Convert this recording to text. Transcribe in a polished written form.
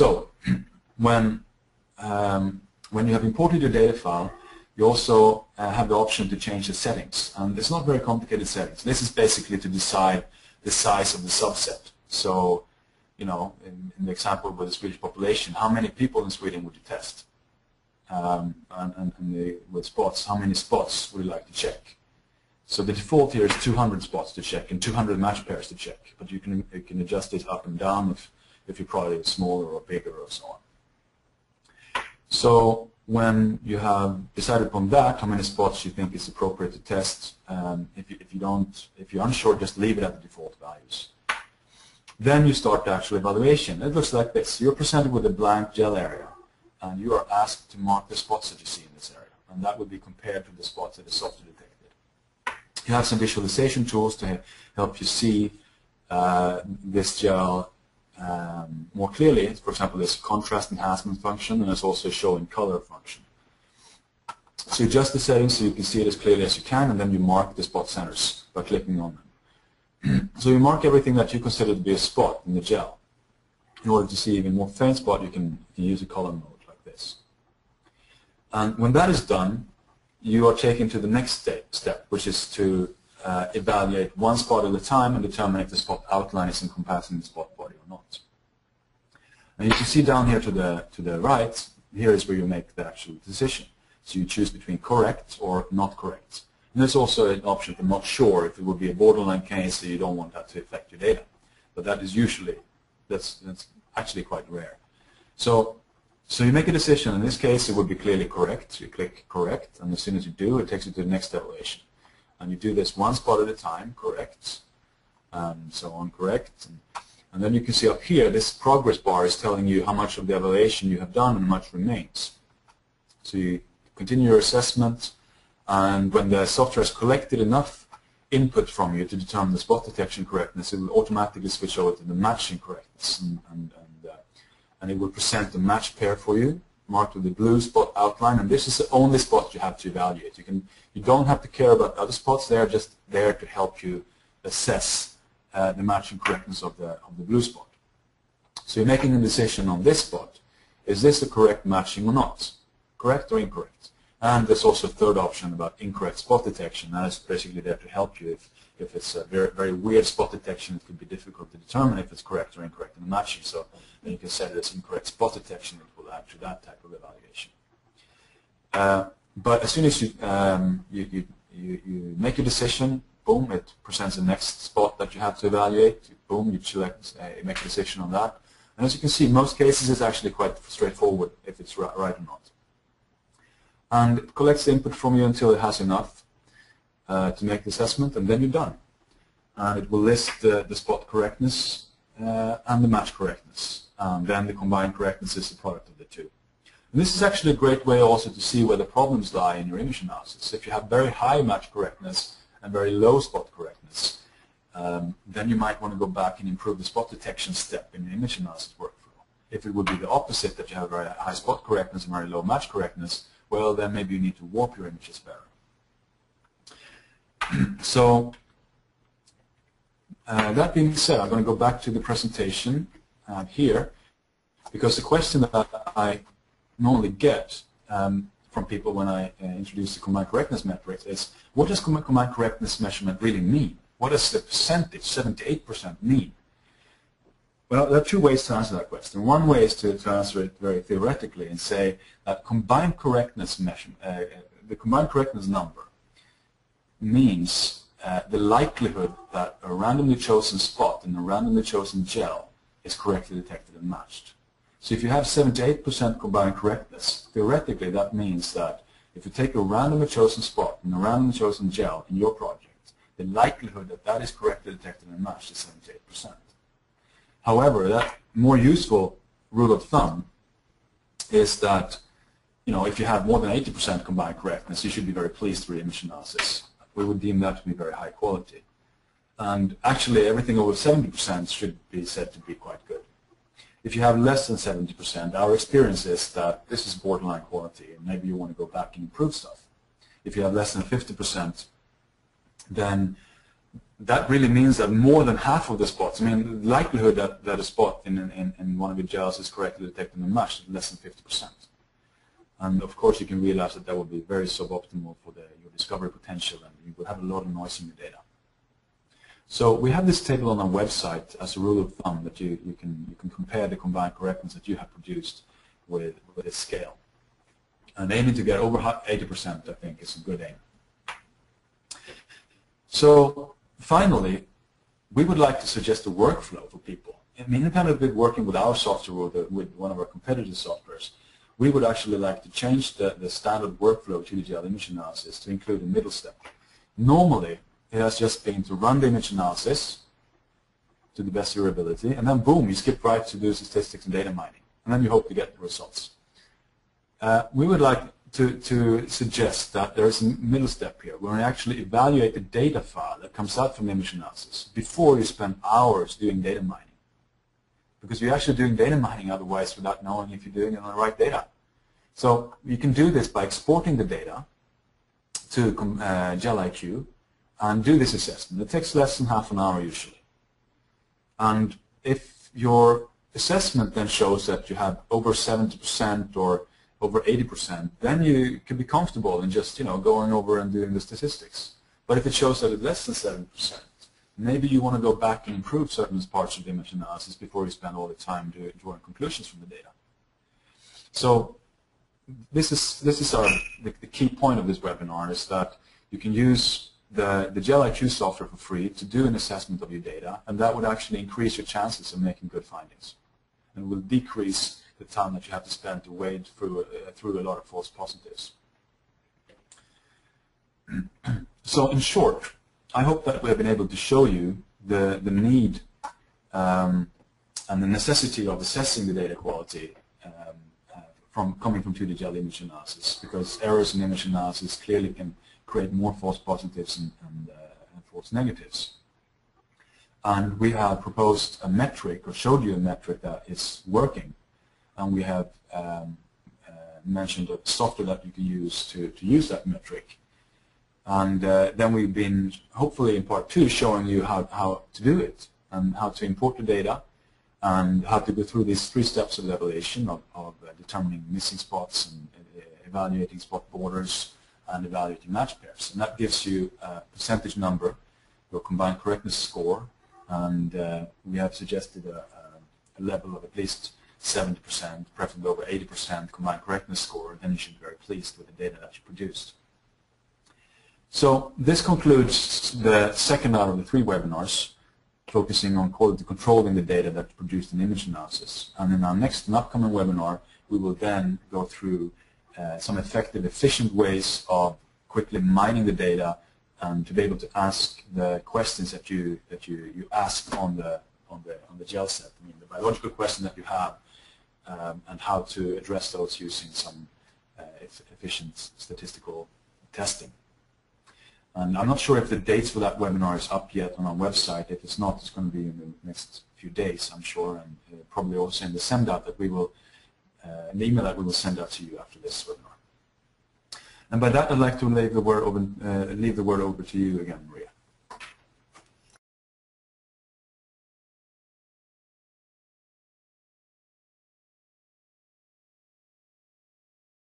So when you have imported your data file, you also have the option to change the settings. And it's not very complicated settings. This is basically to decide the size of the subset. So, you know, in the example with the Swedish population, how many people in Sweden would you test? With spots, how many spots would you like to check? So the default here is 200 spots to check and 200 match pairs to check. But you can adjust it up and down if your product is smaller or bigger or so on. So when you have decided upon that, how many spots you think is appropriate to test, if you're unsure, just leave it at the default values. Then you start the actual evaluation. It looks like this. You're presented with a blank gel area, and you are asked to mark the spots that you see in this area, and that will be compared to the spots that the software detected. You have some visualization tools to help you see this gel more clearly. For example, there's a contrast enhancement function, and there's also a show in color function. So you adjust the settings so you can see it as clearly as you can, and then you mark the spot centers by clicking on them. So you mark everything that you consider to be a spot in the gel. In order to see even more faint spot, you can use a color mode like this. And when that is done, you are taken to the next step, which is to evaluate one spot at a time and determine if the spot outline is encompassing the spot body or not. And you can see down here to the right, here is where you make the actual decision. So you choose between correct or not correct. And there's also an option for not sure if it would be a borderline case, so you don't want that to affect your data. But that is usually, that's actually quite rare. So you make a decision. In this case, it would be clearly correct. You click correct, and as soon as you do, it takes you to the next evaluation. And you do this one spot at a time, correct, and so on, correct. And then you can see up here, this progress bar is telling you how much of the evaluation you have done and how much remains. So you continue your assessment, and when the software has collected enough input from you to determine the spot detection correctness, it will automatically switch over to the matching correctness, and it will present the match pair for you, marked with the blue spot outline, and this is the only spot you have to evaluate. You don't have to care about other spots. They are just there to help you assess the matching correctness of the blue spot. So you're making a decision on this spot. Is this the correct matching or not? Correct or incorrect? And there's also a third option about incorrect spot detection. That is basically there to help you if it's a very, very weird spot detection. It could be difficult to determine if it's correct or incorrect in the matching. So then you can set it as incorrect spot detection. It will add to that type of evaluation. But as soon as you make your decision, boom, it presents the next spot that you have to evaluate. Boom, you select, make a decision on that. And as you can see, in most cases, it's actually quite straightforward if it's right or not. And it collects the input from you until it has enough to make the assessment, and then you're done. And it will list the spot correctness and the match correctness. Then the combined correctness is the product of the two. And this is actually a great way also to see where the problems lie in your image analysis. If you have very high match correctness and very low spot correctness, then you might want to go back and improve the spot detection step in the image analysis workflow. If it would be the opposite, that you have very high spot correctness and very low match correctness, well, then maybe you need to warp your images better. So that being said, I'm going to go back to the presentation here, because the question that I normally get from people when I introduce the combined correctness metric is, what does combined correctness measurement really mean? What does the percentage, 78%, mean? Well, there are two ways to answer that question. One way is to answer it very theoretically and say that combined correctness measurement, the combined correctness number means the likelihood that a randomly chosen spot in a randomly chosen gel is correctly detected and matched. So if you have 78% combined correctness, theoretically that means that if you take a randomly chosen spot in a randomly chosen gel in your project, the likelihood that that is correctly detected and matched is 78%. However, that more useful rule of thumb is that, you know, if you have more than 80% combined correctness, you should be very pleased with your image analysis. We would deem that to be very high quality. And actually, everything over 70% should be said to be quite good. If you have less than 70%, our experience is that this is borderline quality, and maybe you want to go back and improve stuff. If you have less than 50%, then that really means that more than half of the spots, I mean, the likelihood that a spot in one of your gels is correctly detected and matched is less than 50%. And of course, you can realize that that would be very suboptimal for your discovery potential, and you would have a lot of noise in your data. So we have this table on our website as a rule of thumb that you can compare the combined correctness that you have produced with a scale. And aiming to get over 80%, I think, is a good aim. So finally, we would like to suggest a workflow for people. I mean, independently of working with our software or with one of our competitor softwares, we would actually like to change the standard workflow to the gel image analysis to include a middle step. Normally, it has just been to run the image analysis to the best of your ability, and then boom, you skip right to do statistics and data mining, and then you hope to get the results. We would like to suggest that there is a middle step here where we actually evaluate the data file that comes out from the image analysis before you spend hours doing data mining. Because you're actually doing data mining otherwise without knowing if you're doing it on the right data. So you can do this by exporting the data to GelIQ and do this assessment. It takes less than half an hour usually. And if your assessment then shows that you have over 70% or over 80%, then you can be comfortable in just going over and doing the statistics. But if it shows that it's less than 7%, maybe you want to go back and improve certain parts of the image analysis before you spend all the time drawing conclusions from the data. So this is the key point of this webinar, is that you can use the GelIQ software for free to do an assessment of your data, and that would actually increase your chances of making good findings, and will decrease the time that you have to spend to wade through a lot of false positives. So in short, I hope that we have been able to show you the need and the necessity of assessing the data quality coming from 2D gel image analysis, because errors in image analysis clearly can create more false positives and false negatives. And we have proposed a metric, or showed you a metric that is working, and we have mentioned a software that you can use to use that metric. And then we've been, hopefully in part 2, showing you how to do it, and how to import the data, and how to go through these 3 steps of evaluation of determining missing spots, and evaluating spot borders, and evaluating match pairs. And that gives you a percentage number, your combined correctness score, and we have suggested a level of at least 70%, preferably over 80% combined correctness score, then you should be very pleased with the data that you produced. So this concludes the second out of the 3 webinars, focusing on quality control in the data that's produced in image analysis. And in our next and upcoming webinar, we will then go through some effective, efficient ways of quickly mining the data, and to be able to ask the questions that you ask on the gel set. I mean, the biological question that you have, and how to address those using some efficient statistical testing. And I'm not sure if the dates for that webinar is up yet on our website. If it's not, it's going to be in the next few days, I'm sure, and probably also in the send-out that we will, an email that we will send out to you after this webinar. And by that, I'd like to leave the word over to you again, Maria.